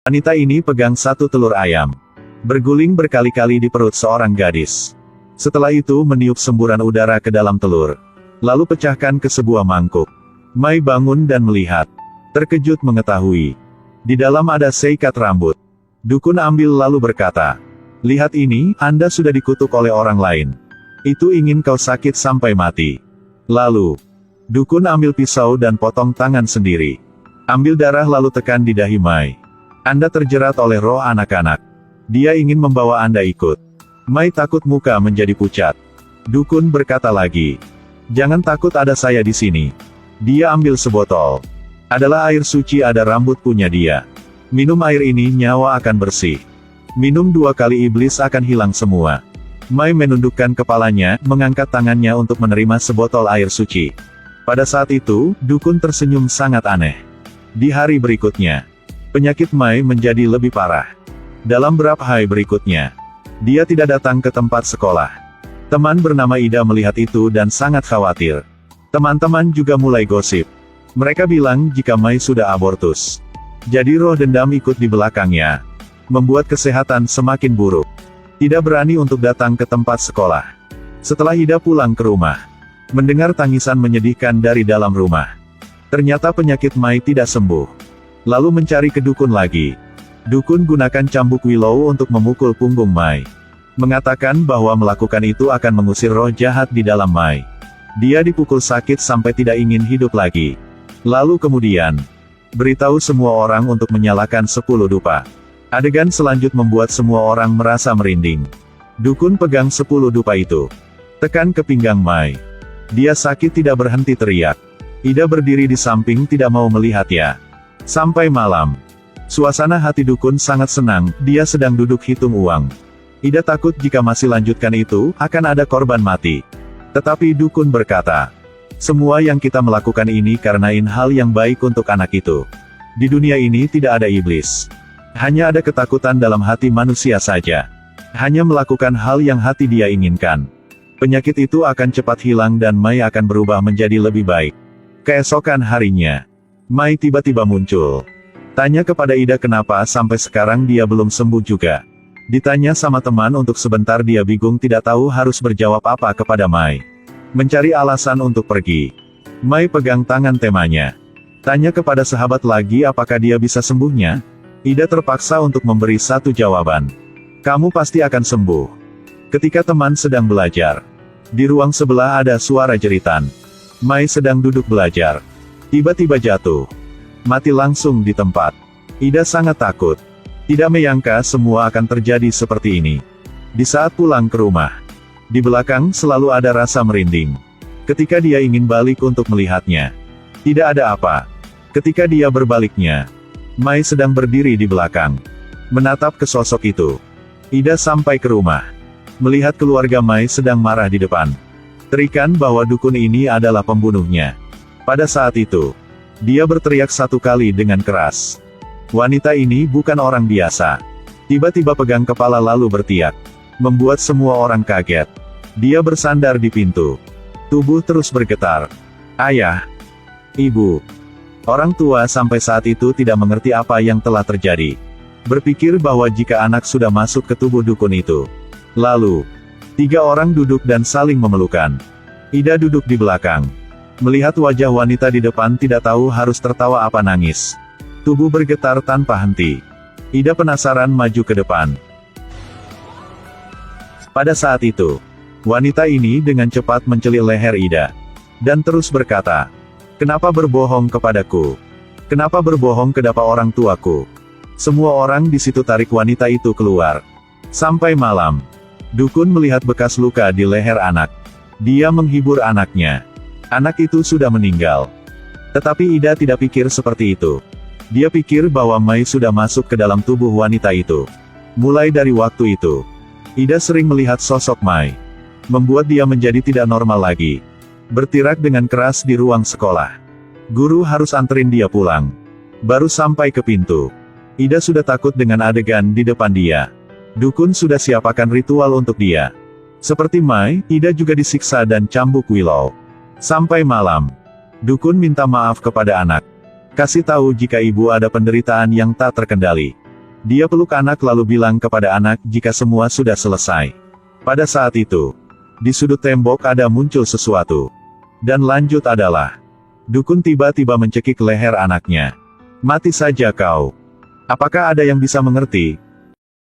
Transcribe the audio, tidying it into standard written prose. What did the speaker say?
Wanita ini pegang satu telur ayam. Berguling berkali-kali di perut seorang gadis. Setelah itu meniup semburan udara ke dalam telur. Lalu pecahkan ke sebuah mangkuk. Mai bangun dan melihat. Terkejut mengetahui. Di dalam ada seikat rambut. Dukun ambil lalu berkata, "Lihat ini, Anda sudah dikutuk oleh orang lain. Itu ingin kau sakit sampai mati." Lalu, dukun ambil pisau dan potong tangan sendiri. Ambil darah lalu tekan di dahi Mai. "Anda terjerat oleh roh anak-anak. Dia ingin membawa Anda ikut." Mai takut muka menjadi pucat. Dukun berkata lagi, "Jangan takut, ada saya di sini." Dia ambil sebotol. Adalah air suci, ada rambut punya dia. Minum air ini nyawa akan bersih. Minum 2 kali iblis akan hilang semua. Mai menundukkan kepalanya, mengangkat tangannya untuk menerima sebotol air suci. Pada saat itu, dukun tersenyum sangat aneh. Di hari berikutnya, penyakit Mai menjadi lebih parah. Dalam beberapa hari berikutnya, dia tidak datang ke tempat sekolah. Teman bernama Ida melihat itu dan sangat khawatir. Teman-teman juga mulai gosip. Mereka bilang jika Mai sudah abortus. Jadi roh dendam ikut di belakangnya. Membuat kesehatan semakin buruk. Tidak berani untuk datang ke tempat sekolah. Setelah Ida pulang ke rumah, mendengar tangisan menyedihkan dari dalam rumah. Ternyata penyakit Mai tidak sembuh. Lalu mencari ke dukun lagi. Dukun gunakan cambuk willow untuk memukul punggung Mai. Mengatakan bahwa melakukan itu akan mengusir roh jahat di dalam Mai. Dia dipukul sakit sampai tidak ingin hidup lagi. Lalu kemudian, beritahu semua orang untuk menyalakan 10 dupa. Adegan selanjutnya membuat semua orang merasa merinding. Dukun pegang 10 dupa itu. Tekan ke pinggang Mai. Dia sakit tidak berhenti teriak. Ida berdiri di samping tidak mau melihatnya. Sampai malam. Suasana hati dukun sangat senang, dia sedang duduk hitung uang. Ida takut jika masih lanjutkan itu, akan ada korban mati. Tetapi dukun berkata, "Semua yang kita melakukan ini karenain hal yang baik untuk anak itu. Di dunia ini tidak ada iblis. Hanya ada ketakutan dalam hati manusia saja. Hanya melakukan hal yang hati dia inginkan. Penyakit itu akan cepat hilang dan Mai akan berubah menjadi lebih baik." Keesokan harinya, Mai tiba-tiba muncul. Tanya kepada Ida kenapa sampai sekarang dia belum sembuh juga. Ditanya sama teman untuk sebentar, dia bingung tidak tahu harus berjawab apa kepada Mai. Mencari alasan untuk pergi. Mai pegang tangan temannya. Tanya kepada sahabat lagi apakah dia bisa sembuhnya. Ida terpaksa untuk memberi satu jawaban. "Kamu pasti akan sembuh." Ketika teman sedang belajar, di ruang sebelah ada suara jeritan. Mai sedang duduk belajar. Tiba-tiba jatuh. Mati langsung di tempat. Ida sangat takut. Tidak menyangka semua akan terjadi seperti ini. Di saat pulang ke rumah, di belakang selalu ada rasa merinding. Ketika dia ingin balik untuk melihatnya, tidak ada apa. Ketika dia berbaliknya, Mai sedang berdiri di belakang, menatap ke sosok itu. Ida sampai ke rumah, melihat keluarga Mai sedang marah di depan. Terikan bahwa dukun ini adalah pembunuhnya. Pada saat itu, dia berteriak 1 kali dengan keras. Wanita ini bukan orang biasa. Tiba-tiba pegang kepala lalu berteriak. Membuat semua orang kaget. Dia bersandar di pintu. Tubuh terus bergetar. Ayah. Ibu. Orang tua sampai saat itu tidak mengerti apa yang telah terjadi. Berpikir bahwa jika anak sudah masuk ke tubuh dukun itu. Lalu, 3 orang duduk dan saling memelukan. Ida duduk di belakang. Melihat wajah wanita di depan tidak tahu harus tertawa apa nangis. Tubuh bergetar tanpa henti. Ida penasaran maju ke depan. Pada saat itu, wanita ini dengan cepat mencelik leher Ida. Dan terus berkata, "Kenapa berbohong kepadaku? Kenapa berbohong kepada orang tuaku?" Semua orang di situ tarik wanita itu keluar. Sampai malam, dukun melihat bekas luka di leher anak. Dia menghibur anaknya. Anak itu sudah meninggal. Tetapi Ida tidak pikir seperti itu. Dia pikir bahwa Mai sudah masuk ke dalam tubuh wanita itu. Mulai dari waktu itu, Ida sering melihat sosok Mai. Membuat dia menjadi tidak normal lagi. Bertirak dengan keras di ruang sekolah. Guru harus anterin dia pulang. Baru sampai ke pintu, Ida sudah takut dengan adegan di depan dia. Dukun sudah siapkan ritual untuk dia. Seperti Mai, Ida juga disiksa dan cambuk willow. Sampai malam, dukun minta maaf kepada anak. Kasih tahu jika ibu ada penderitaan yang tak terkendali. Dia peluk anak lalu bilang kepada anak jika semua sudah selesai. Pada saat itu, di sudut tembok ada muncul sesuatu. Dan lanjut adalah, dukun tiba-tiba mencekik leher anaknya. Mati saja kau. Apakah ada yang bisa mengerti?